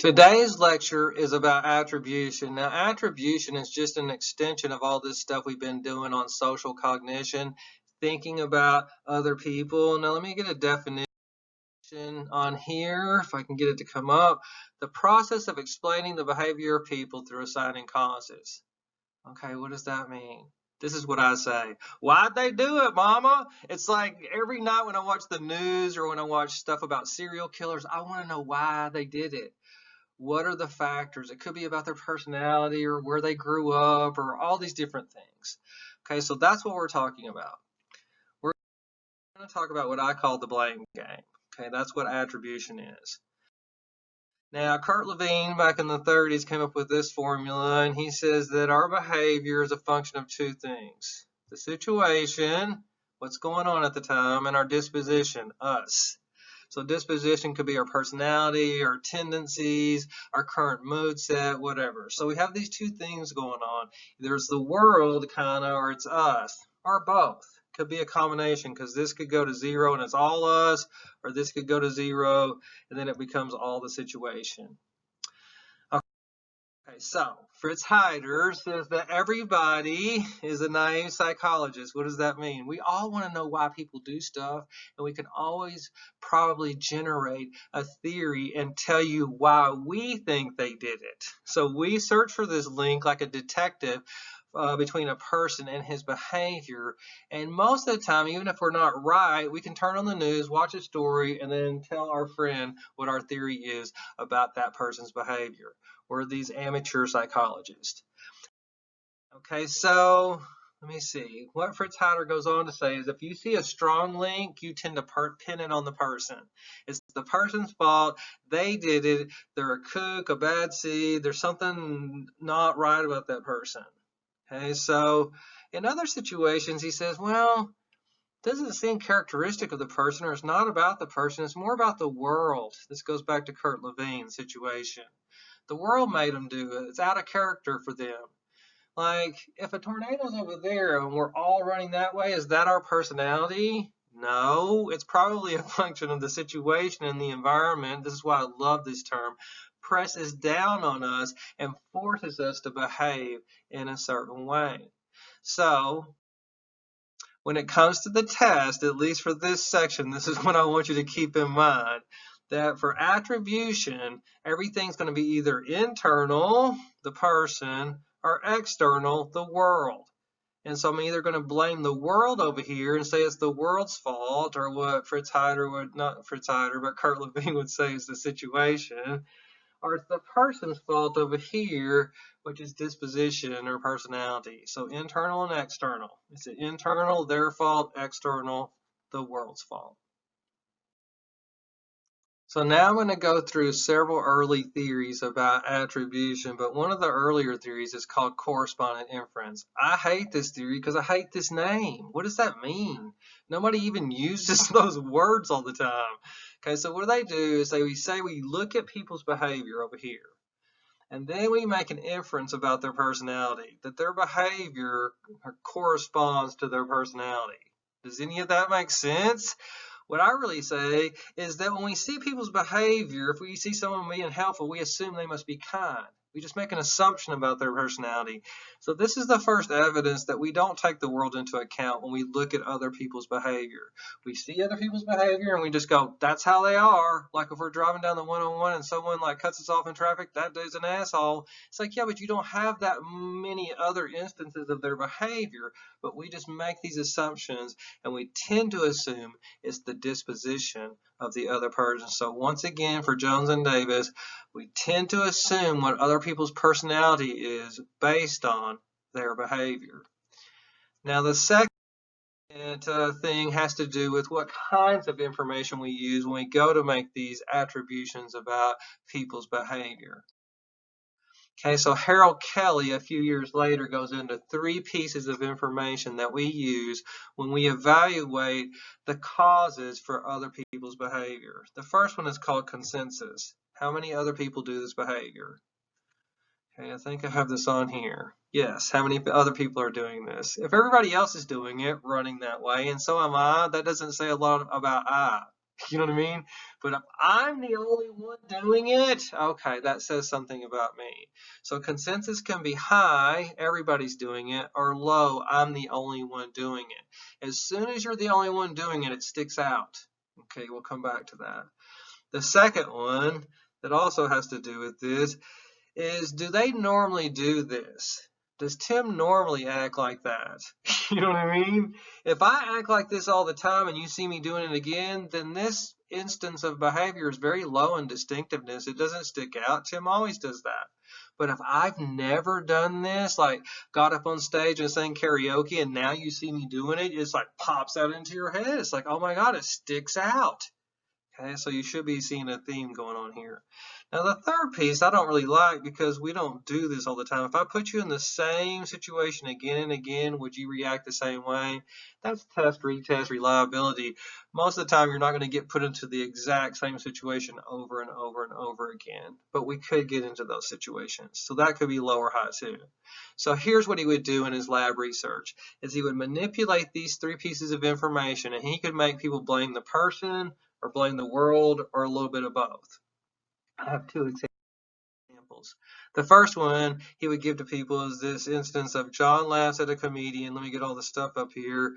Today's lecture is about attribution. Now, attribution is just an extension of all this stuff we've been doing on social cognition, thinking about other people. Now, let me get a definition on here, if I can get it to come up. The process of explaining the behavior of people through assigning causes. Okay, what does that mean? This is what I say. Why'd they do it, Mama? It's like every night when I watch the news or when I watch stuff about serial killers, I want to know why they did it. What are the factors? It could be about their personality or where they grew up or all these different things. Okay, so that's what we're talking about. We're going to talk about what I call the blame game. Okay, that's what attribution is. Now, Kurt Lewin back in the 30s came up with this formula, and he says that our behavior is a function of two things: the situation, what's going on at the time, and our disposition, us. So disposition could be our personality, our tendencies, our current mood set, whatever. So we have these two things going on. There's the world kind of, or it's us, or both. Could be a combination, because this could go to 0 and it's all us, or this could go to 0 and then it becomes all the situation. Okay, so Fritz Heider says that everybody is a naive psychologist. What does that mean? We all want to know why people do stuff, and we can always probably generate a theory and tell you why we think they did it. So we search for this link like a detective between a person and his behavior, and most of the time, even if we're not right, we can turn on the news, watch a story, and then tell our friend what our theory is about that person's behavior. We're these amateur psychologists. Okay, so let me see. What Fritz Heider goes on to say is if you see a strong link, you tend to pin it on the person. It's the person's fault. They did it. They're a kook, a bad seed. There's something not right about that person. Okay, so in other situations, he says, well, doesn't seem characteristic of the person, or it's not about the person. It's more about the world. This goes back to Kurt Lewin's situation. The world made them do it. It's out of character for them. Like, if a tornado's over there and we're all running that way, is that our personality? No, it's probably a function of the situation and the environment. This is why I love this term. Presses down on us and forces us to behave in a certain way. So, when it comes to the test, at least for this section, this is what I want you to keep in mind. That for attribution, everything's going to be either internal, the person, or external, the world. And so I'm either going to blame the world over here and say it's the world's fault, or what Fritz Heider would, not Fritz Heider, but Kurt Lewin would say is the situation, or it's the person's fault over here, which is disposition or personality. So internal and external. It's internal, their fault; external, the world's fault. So now I'm going to go through several early theories about attribution, but one of the earlier theories is called correspondent inference. I hate this theory because I hate this name. What does that mean? Nobody even uses those words all the time. Okay, so what they do is we look at people's behavior over here, and then we make an inference about their personality, that their behavior corresponds to their personality. Does any of that make sense? What I really say is that when we see people's behavior, if we see someone being helpful, we assume they must be kind. We just make an assumption about their personality. So this is the first evidence that we don't take the world into account when we look at other people's behavior. We see other people's behavior and we just go, that's how they are. Like if we're driving down the 101 and someone like cuts us off in traffic, that dude's an asshole. It's like, yeah, but you don't have that many other instances of their behavior, but we just make these assumptions and we tend to assume it's the disposition of the other person. So once again, for Jones and Davis, we tend to assume what other people's personality is based on their behavior. Now, the second thing has to do with what kinds of information we use when we go to make these attributions about people's behavior. Okay, so Harold Kelley, a few years later, goes into 3 pieces of information that we use when we evaluate the causes for other people's behavior. The first one is called consensus. How many other people do this behavior? Okay, I think I have this on here. Yes, how many other people are doing this? If everybody else is doing it, running that way, and so am I, that doesn't say a lot about I. You know what I mean? But if I'm the only one doing it, okay, that says something about me. So consensus can be high, everybody's doing it, or low, I'm the only one doing it. As soon as you're the only one doing it, it sticks out. Okay, we'll come back to that. The second one that also has to do with this is, do they normally do this? Does Tim normally act like that? You know what I mean? If I act like this all the time and you see me doing it again, then this instance of behavior is very low in distinctiveness. It doesn't stick out. Tim always does that. But if I've never done this, like got up on stage and sang karaoke, and now you see me doing it, it's like pops out into your head. It's like, oh my God, it sticks out. Okay, so you should be seeing a theme going on here. Now the third piece I don't really like because we don't do this all the time. If I put you in the same situation again and again, would you react the same way? That's test, retest, reliability. Most of the time you're not going to get put into the exact same situation over and over and over again, but we could get into those situations. So that could be low or high too. So here's what he would do in his lab research, is he would manipulate these three pieces of information, and he could make people blame the person, or blame the world, or a little bit of both. I have two examples. The first one he would give to people is this instance of John laughs at a comedian. Let me get all the stuff up here.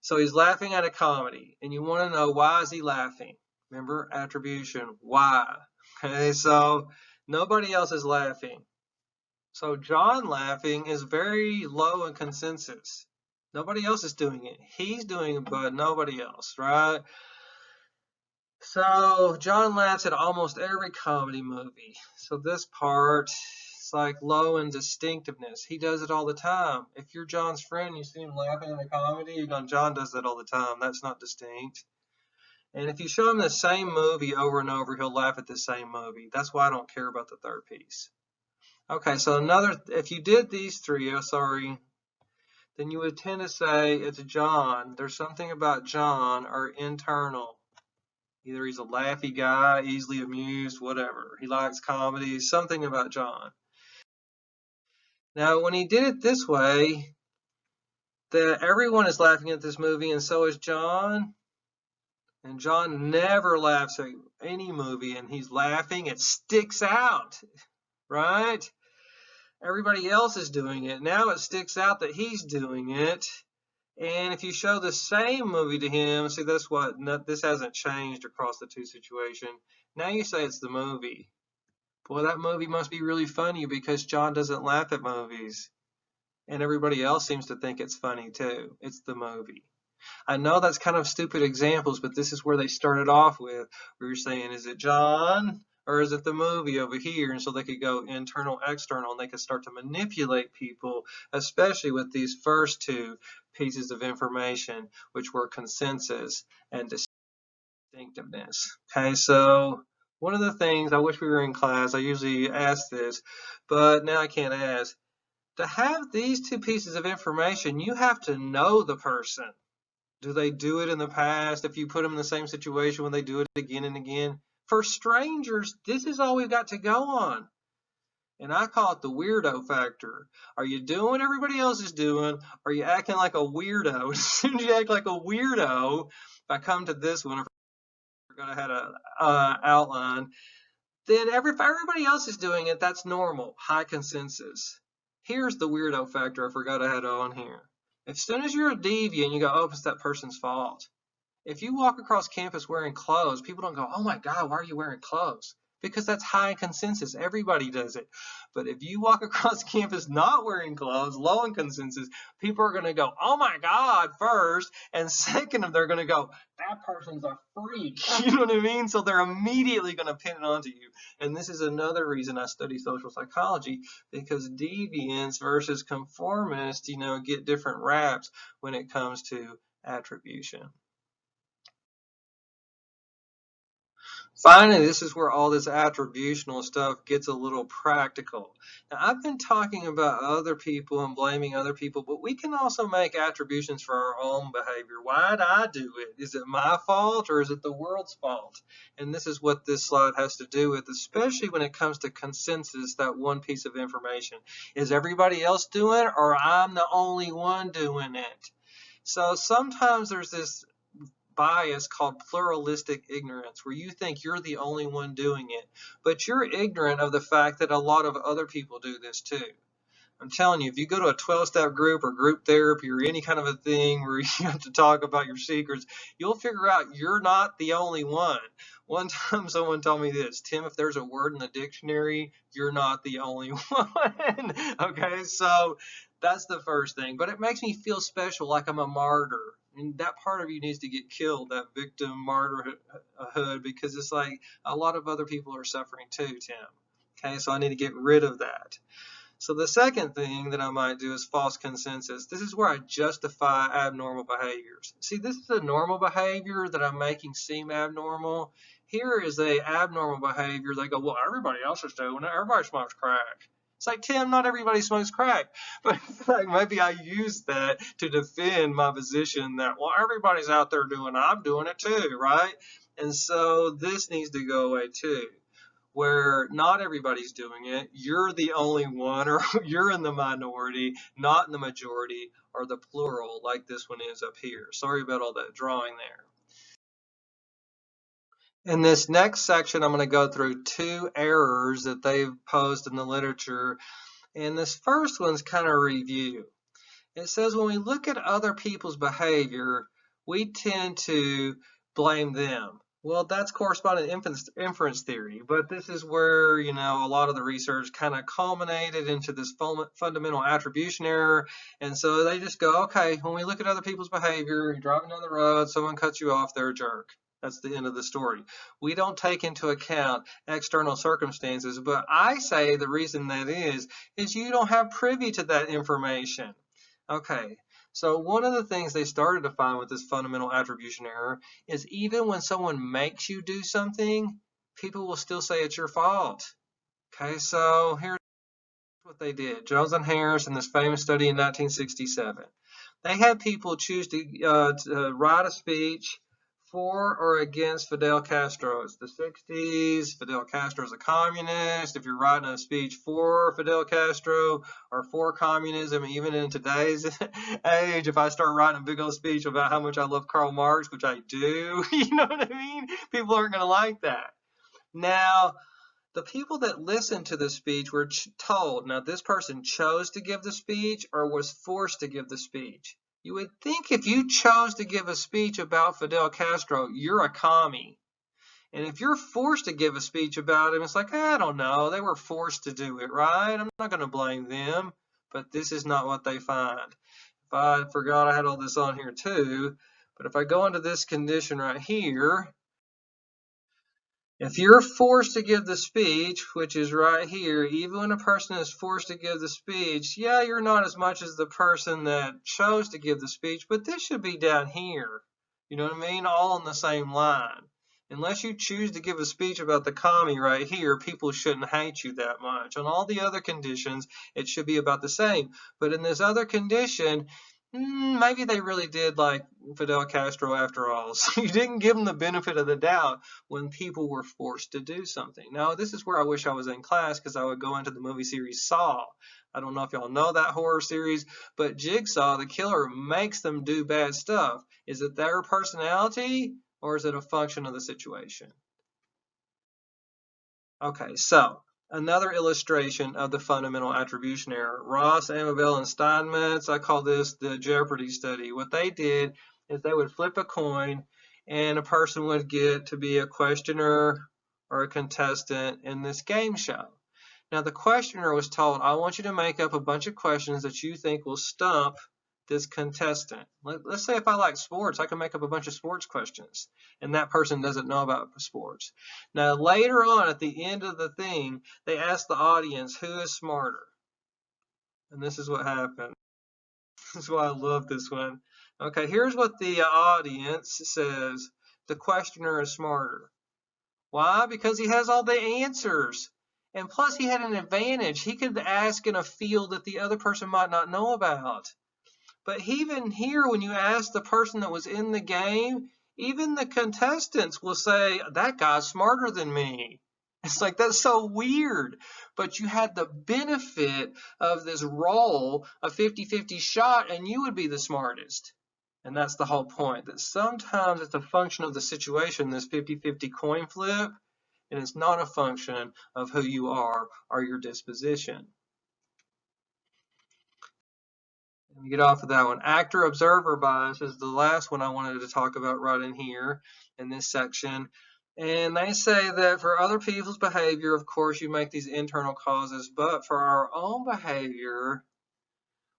So he's laughing at a comedy, and you want to know, why is he laughing? Remember, attribution, why? Okay, so nobody else is laughing. So John laughing is very low in consensus. Nobody else is doing it. He's doing it, but nobody else, right? So John laughs at almost every comedy movie. So this part, it's like low in distinctiveness. He does it all the time. If you're John's friend, you see him laughing at a comedy, you're going, John does that all the time. That's not distinct. And if you show him the same movie over and over, he'll laugh at the same movie. That's why I don't care about the third piece. Okay, so if you did these three, then you would tend to say it's John. There's something about John or internal. Either he's a laughy guy, easily amused, whatever. He likes comedy, something about John. Now, when he did it this way, everyone is laughing at this movie, and so is John. And John never laughs at any movie, and he's laughing. It sticks out, right? Everybody else is doing it. Now it sticks out that he's doing it. And if you show the same movie to him, see, this hasn't changed across the two situations. Now you say it's the movie. Boy, that movie must be really funny because John doesn't laugh at movies. And everybody else seems to think it's funny too. It's the movie. I know that's kind of stupid examples, but this is where they started off with, where you're saying, is it John or is it the movie over here? And so they could go internal, external, and they could start to manipulate people, especially with these first two pieces of information, which were consensus and distinctiveness. Okay, so one of the things, I wish we were in class, I usually ask this, but now I can't ask. To have these two pieces of information, you have to know the person. Do they do it in the past? If you put them in the same situation, when they do it again and again? For strangers, this is all we've got to go on. And I call it the weirdo factor. Are you doing what everybody else is doing? Are you acting like a weirdo? As soon as you act like a weirdo, if I come to this one, I forgot I had an outline, then if everybody else is doing it, that's normal, high consensus. Here's the weirdo factor I forgot I had on here. As soon as you're a deviant, you go, oh, it's that person's fault. If you walk across campus wearing clothes, people don't go, oh my God, why are you wearing clothes? Because that's high consensus. Everybody does it. But if you walk across campus not wearing clothes, low in consensus, people are going to go, oh my God, first. And second, they're going to go, that person's a freak. You know what I mean? So they're immediately going to pin it onto you. And this is another reason I study social psychology, because deviants versus conformists, get different raps when it comes to attribution. Finally, this is where all this attributional stuff gets a little practical. Now, I've been talking about other people and blaming other people, but we can also make attributions for our own behavior. Why did I do it? Is it my fault or is it the world's fault? And this is what this slide has to do with, especially when it comes to consensus, that one piece of information. Is everybody else doing it or I'm the only one doing it? So sometimes there's this bias called pluralistic ignorance, where you think you're the only one doing it, but you're ignorant of the fact that a lot of other people do this too. I'm telling you, if you go to a 12-step group or group therapy or any kind of a thing where you have to talk about your secrets, you'll figure out you're not the only one. One time someone told me this, Tim, if there's a word in the dictionary, you're not the only one. Okay, so that's the first thing. But it makes me feel special, like I'm a martyr. And that part of you needs to get killed, that victim martyrhood, because it's like a lot of other people are suffering too, Tim. Okay, so I need to get rid of that. So the second thing that I might do is false consensus. This is where I justify abnormal behaviors. See, this is a normal behavior that I'm making seem abnormal. Here is a abnormal behavior. They go, well, everybody else is doing it. Everybody smokes crack. It's like, Tim, not everybody smokes crack. But it's like maybe I use that to defend my position that, well, everybody's out there doing it. I'm doing it too, right? And so this needs to go away too, where not everybody's doing it. You're the only one, or you're in the minority, not in the majority or the plural like this one is up here. Sorry about all that drawing there. In this next section, I'm going to go through two errors that they've posed in the literature. And this first one's kind of review. It says when we look at other people's behavior, we tend to blame them. Well, that's correspondent inference theory, but this is where, a lot of the research kind of culminated into this fundamental attribution error. And so they just go, okay, when we look at other people's behavior, you're driving down the road, someone cuts you off, they're a jerk. That's the end of the story. We don't take into account external circumstances, but I say the reason that is you don't have privy to that information. Okay, so one of the things they started to find with this fundamental attribution error is even when someone makes you do something, people will still say it's your fault. Okay, so here's what they did. Jones and Harris in this famous study in 1967. They had people choose to write a speech for or against Fidel Castro. It's the 60s. Fidel Castro is a communist. If you're writing a speech for Fidel Castro or for communism, even in today's age, if I start writing a big old speech about how much I love Karl Marx, which I do, you know what I mean? People aren't going to like that. Now, the people that listened to the speech were told, now this person chose to give the speech or was forced to give the speech. You would think if you chose to give a speech about Fidel Castro, you're a commie. And if you're forced to give a speech about him, it's like, I don't know, they were forced to do it, right? I'm not going to blame them, but this is not what they find. If I forgot I had all this on here too, but if I go into this condition right here, if you're forced to give the speech, which is right here, even when a person is forced to give the speech, yeah, you're not as much as the person that chose to give the speech, but this should be down here. You know what I mean? All on the same line. Unless you choose to give a speech about the commie right here, people shouldn't hate you that much. On all the other conditions, it should be about the same. But in this other condition, maybe they really did like Fidel Castro after all. So you didn't give them the benefit of the doubt when people were forced to do something. Now, this is where I wish I was in class, because I would go into the movie series Saw. I don't know if y'all know that horror series, but Jigsaw, the killer, makes them do bad stuff. Is it their personality, or is it a function of the situation? Okay, so another illustration of the fundamental attribution error. Ross, Amabile, and Steinmetz, I call this the Jeopardy study. What they did is they would flip a coin, and a person would get to be a questioner or a contestant in this game show. Now, the questioner was told, I want you to make up a bunch of questions that you think will stump this contestant. Let's say if I like sports, I can make up a bunch of sports questions, and that person doesn't know about sports. Now, later on at the end of the thing, they ask the audience, who is smarter? And this is what happened. This is why I love this one. Okay, here's what the audience says. The questioner is smarter. Why? Because he has all the answers. And plus, he had an advantage. He could ask in a field that the other person might not know about. But even here, when you ask the person that was in the game, even the contestants will say, that guy's smarter than me. It's like, that's so weird. But you had the benefit of this roll, a 50-50 shot, and you would be the smartest. And that's the whole point, that sometimes it's a function of the situation, this 50-50 coin flip, and it's not a function of who you are or your disposition. Let me get off of that one. Actor-observer bias is the last one I wanted to talk about right in here in this section. And they say that for other people's behavior, of course, you make these internal causes, but for our own behavior,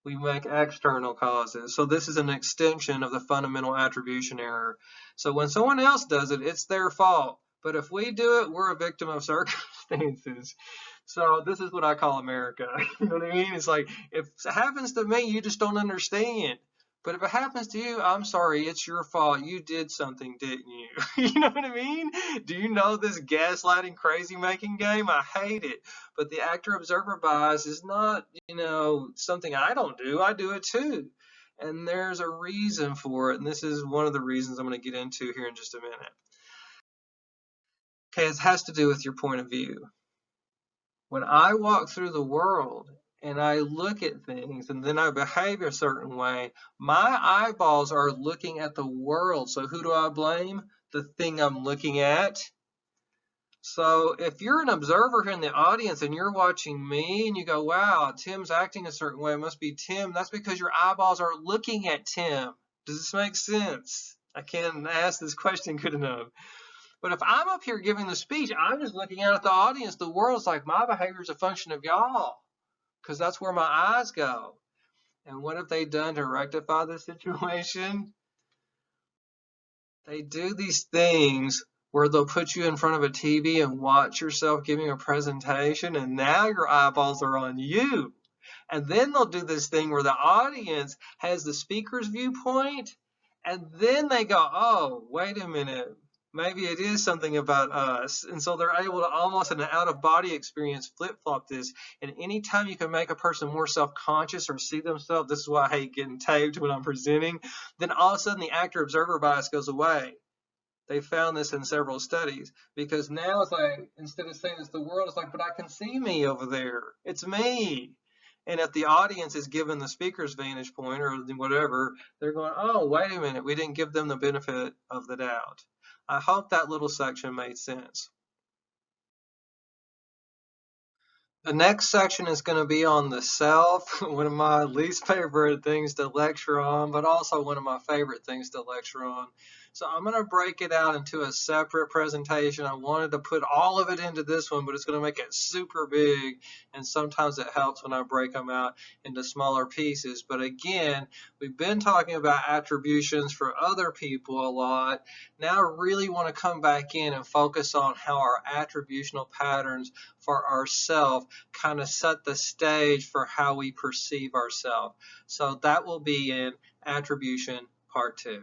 we make external causes. So this is an extension of the fundamental attribution error. So when someone else does it, it's their fault. But if we do it, we're a victim of circumstances. So this is what I call America. You know what I mean? It's like, if it happens to me, you just don't understand. But if it happens to you, I'm sorry, it's your fault. You did something, didn't you? You know what I mean? Do you know this gaslighting, crazy making game? I hate it. But the actor-observer bias is not, something I don't do. I do it too. And there's a reason for it. And this is one of the reasons I'm going to get into here in just a minute. Okay, it has to do with your point of view. When I walk through the world and I look at things and then I behave a certain way, my eyeballs are looking at the world. So who do I blame? The thing I'm looking at. So if you're an observer here in the audience and you're watching me and you go, wow, Tim's acting a certain way, it must be Tim. That's because your eyeballs are looking at Tim. Does this make sense? I can't ask this question good enough. But if I'm up here giving the speech, I'm just looking out at the audience. The world's like, my behavior is a function of y'all, because that's where my eyes go. And what have they done to rectify this situation? They do these things where they'll put you in front of a TV and watch yourself giving a presentation, and now your eyeballs are on you. And then they'll do this thing where the audience has the speaker's viewpoint, and then they go, oh, wait a minute. Maybe it is something about us. And so they're able to almost in an out-of-body experience flip-flop this. And anytime you can make a person more self-conscious or see themselves, this is why I hate getting taped when I'm presenting, then all of a sudden the actor-observer bias goes away. They found this in several studies, because now it's like, instead of saying it's the world, it's like, but I can see me over there. It's me. And if the audience is given the speaker's vantage point or whatever, they're going, oh, wait a minute, we didn't give them the benefit of the doubt. I hope that little section made sense. The next section is going to be on the self, one of my least favorite things to lecture on, but also one of my favorite things to lecture on. So I'm going to break it out into a separate presentation. I wanted to put all of it into this one, but it's going to make it super big, and sometimes it helps when I break them out into smaller pieces. But again, we've been talking about attributions for other people a lot. Now I really want to come back in and focus on how our attributional patterns for ourselves kind of set the stage for how we perceive ourselves. So that will be in Attribution Part 2.